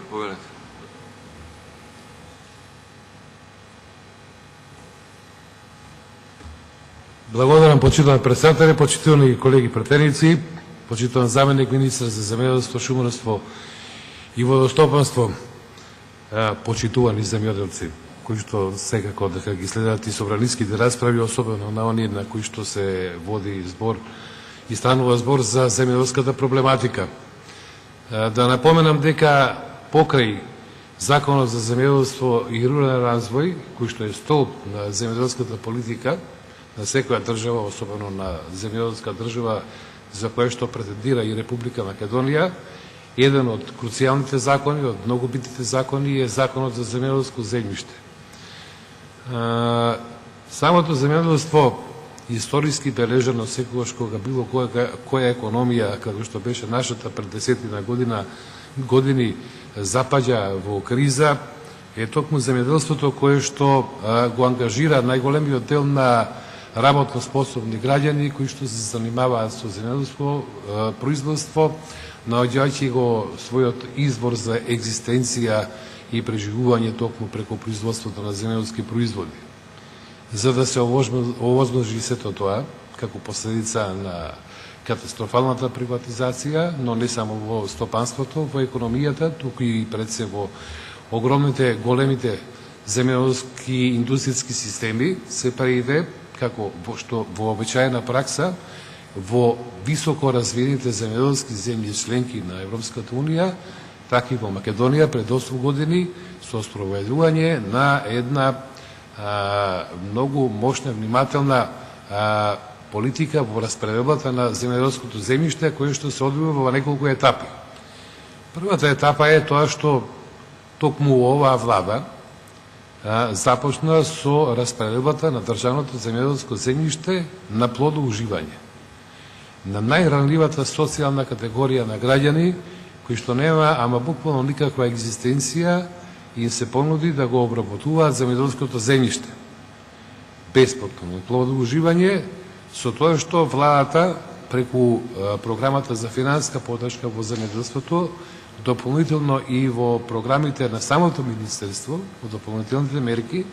Тибор, повелете. Благодарам, почитувани председатели, почитувани колеги пратеници, почитуван заменик министар за земјоделство, шумарство и водостопанство, почитувани земјоделци, кои што секако дека ги следат и собраниските расправи, особено на оние на кои што се води збор и станува збор за земјоделската проблематика. Да напоменам дека покрај Законот за земјоделство и рурален развој, кој што е столб на земјоделската политика на секоја држава, особено на земјоделска држава за која што претендира и Република Македонија, еден од круцијалните закони, од многу битните закони е Законот за земјоделско земјиште. Самото земјоделство историски бележано секогаш кога било која економија, како што беше нашата пред десетина години запаѓа во криза, е токму земјоделството кое што го ангажира најголемиот дел на работно способни граѓани кои што се занимаваат со земјоделско производство, наоѓајќи го својот извор за екзистенција и преживување токму преку производството на земјоделски производи. За да се овозможи сето тоа, како последица на катастрофалната приватизација, но не само во стопанството, во економијата, туку и пред се во огромните, големите земјоделски индустријски системи, се преиде, како што вообичаена пракса, во високо развиените земјоделски земји членки на Европската Унија, така и во Македонија пред 8 години, со спроведување на една многу мощна, внимателна политика во распределбата на земјоделското земјиште, кое што се одвива во неколку етапи. Првата етапа е тоа што токму оваа влада започна со распределбата на државното земјоделско земјиште на плодо уживање. На најранливата социјална категорија на граѓани, кои што нема, ама буквално никаква екзистенција, им се понуди да го обработуваат земјоделското земјиште. Бесплатно на плодо уживање, со тоа што владата преку програмата за финансиска поддршка во земјоделството, дополнително и во програмите на самото министерство, во дополнителните мерки,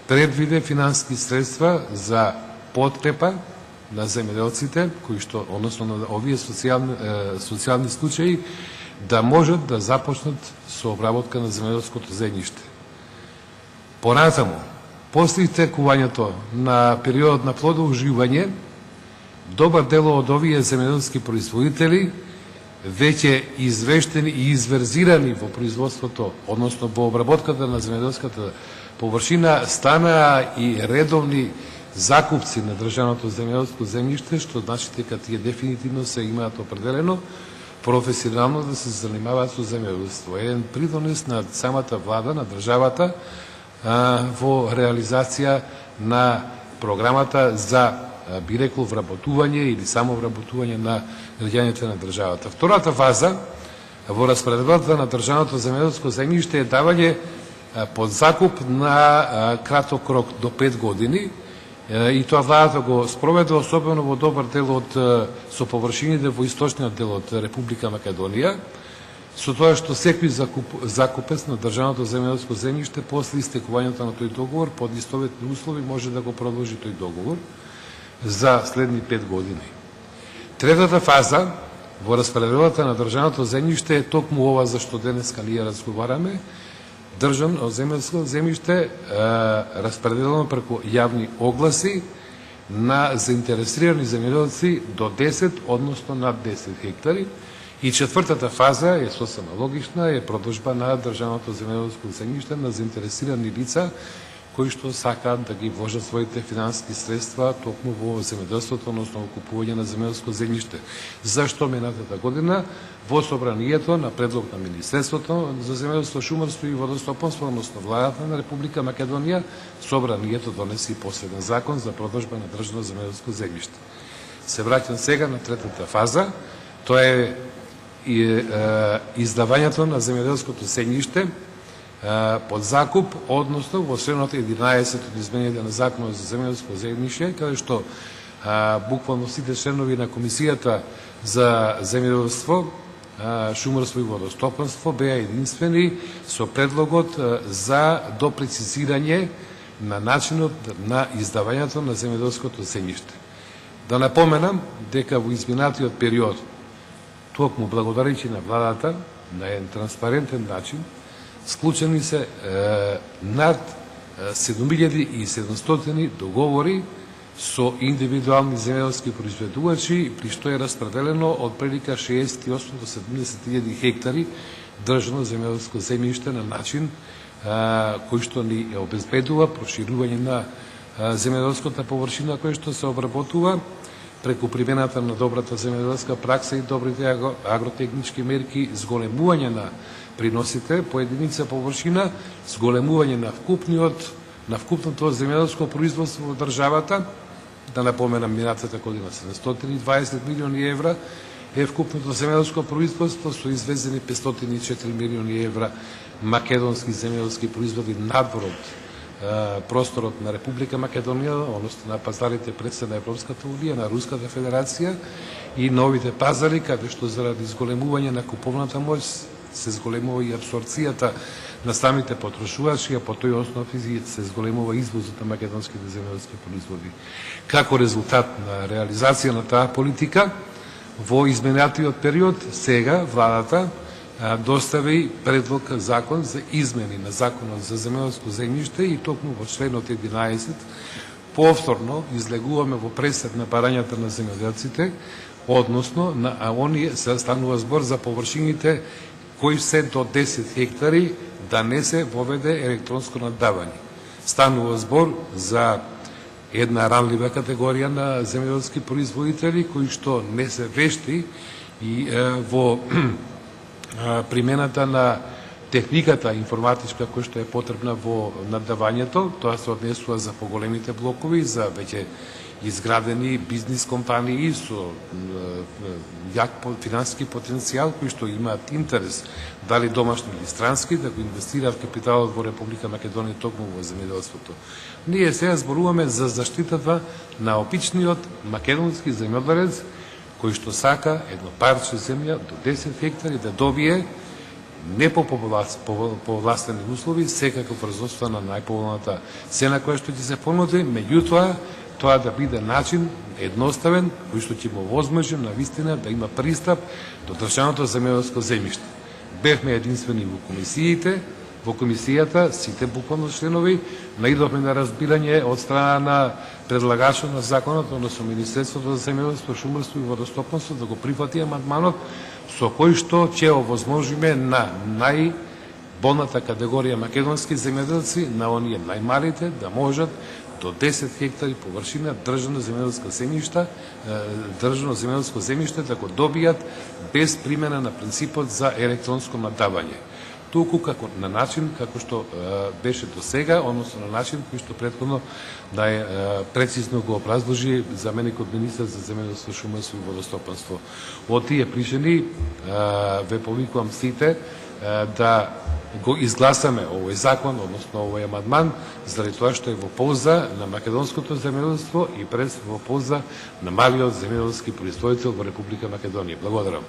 предвиде финансиски средства за подкрепа на земјоделците, кои што, односно на овие социјални случаи, да можат да започнат со обработка на земјоделското земјиште. Понатаму, после истекувањето на периодот на плодо уживање, добар дел од овие земјоделски производители веќе извештени и изверзирани во производството, односно во обработката на земјоделската површина, станаа и редовни закупци на државното земјоделско земјиште, што значи дека тие дефинитивно се имаат определено професионално да се занимаваат со земјоделство. Еден придонес на самата влада, на државата, во реализација на програмата за, би рекол, вработување или само вработување на граѓаните на државата. Втората фаза во распределбата на државното земјоделско земјиште е давање под закуп на краток рок до 5 години, и тоа владата го спроведе особено во добар дел од со површините во источниот дел од Република Македонија, со тоа што секој закупец на државното земјоделско земјиште после истекувањето на тој договор под истоветни услови може да го продолжи тој договор за следни 5 години. Третата фаза во распределбата на државното земјиште е токму ова за што денеска ние разговараме, државно земјоделско земјиште распределено преку јавни огласи на заинтересирани земјоделци до 10, односно над 10 хектари. И четвртата фаза е сосема логична, е продолжба на државното земјоделско земјиште на заинтересирани лица кои што сакаат да ги вложат своите финансиски средства токму во земјоделството, односно во купување на земјоделско земјиште. Зашто минатата година во собранието на предлог на Министерството за земјоделство, шумарство и водостопанство, односно владата на Република Македонија, собранието донеси последен закон за продолжба на државно земјоделско земјиште. Се враќам сега на третата фаза, тоа е издавањето на земјоделското земјиште под закуп, односно во членот 11 од измените на Законот за земјоделско земјиште, каде што буквално сите членови на Комисијата за земјоделство шумарство и водостопанство беа единствени со предлогот за допрецизирање на начинот на издавањето на земјоделското земјиште. Да напоменам дека во изминатиот период, токму благодарејќи на владата, на еден транспарентен начин, склучени се над 7700 договори со индивидуални земјоделски производувачи, при што е распределено од прилика 68 до 70.000 хектари држано земјоделско земјиште на начин кој што ни обезбедува проширување на земјоделската површина која што се обработува преку примената на добрата земјоделска пракса и добрите агротехнички мерки, зголемување на приносите по единица површина, зголемување на вкупното земјоделско производство во државата. Да напоменам, минатата година 720 милиони евра е вкупното земјоделско производство со извезени 504 милиони евра македонски земјоделски производи надвор од просторот на Република Македонија, односно на пазарите пред на Европската унија, на Руската федерација и новите пазари, каде што заради зголемување на куповната моќ се зголемува и абсорбцијата на самите потрошувачи, а по тој основ се зголемува извозот на македонските земјоделски производи. Како резултат на реализација на таа политика, во изменатиот период, сега владата достави предлог закон за измени на законот за земјоделско земјиште и токму во членот 11 повторно излегуваме во пресек на барањата на земјоделците, односно на оние се станува збор за површините кои се до 10 хектари да не се воведе електронско наддавање. Станува збор за една ранлива категорија на земјоделски производители кои што не се вешти и во примената на техниката информатичка која што е потребна во наддавањето. Тоа се однесува за поголемите блокови, за веќе изградени бизнис компании со јак финансиски потенцијал кои што имаат интерес, дали домашни или странски, да го инвестираат капиталот во Република Македонија токму во земјоделството. Ние сега зборуваме за заштитата на обичниот македонски земјоделец кој што сака едно парче земја до 10 хектари да добие не по повластени услови, секако врз основа на најповолната цена која што ќе се понуди, меѓутоа тоа да биде начин едноставен кој што ќе му возможи на вистина да има пристап до државното земјоделско земјиште. Бевме единствени во комисијата, сите буквално членови, наидовме на разбирање од страна на предлагачот на законот, односно Министерството за земјоделство, шумарство и водостопанство да го прифати амандманот со кој што ќе овозможиме на најбоната категорија македонски земјоделци, на оние најмалите, да можат до 10 хектари површина држано земјоделско земјиште да го добијат без примена на принципот за електронско наддавање. Туку на начин како што беше до сега, односно на начин кој што претходно прецизно го образложи заменикот министар за земјоделство, шумарство и водостопанство. Од тие причини ве повикувам сите да го изгласаме овој закон, односно овој амандман, заради тоа што е во полза на македонското земјоделство и пред во полза на малиот земјоделски производител во Република Македонија. Благодарам.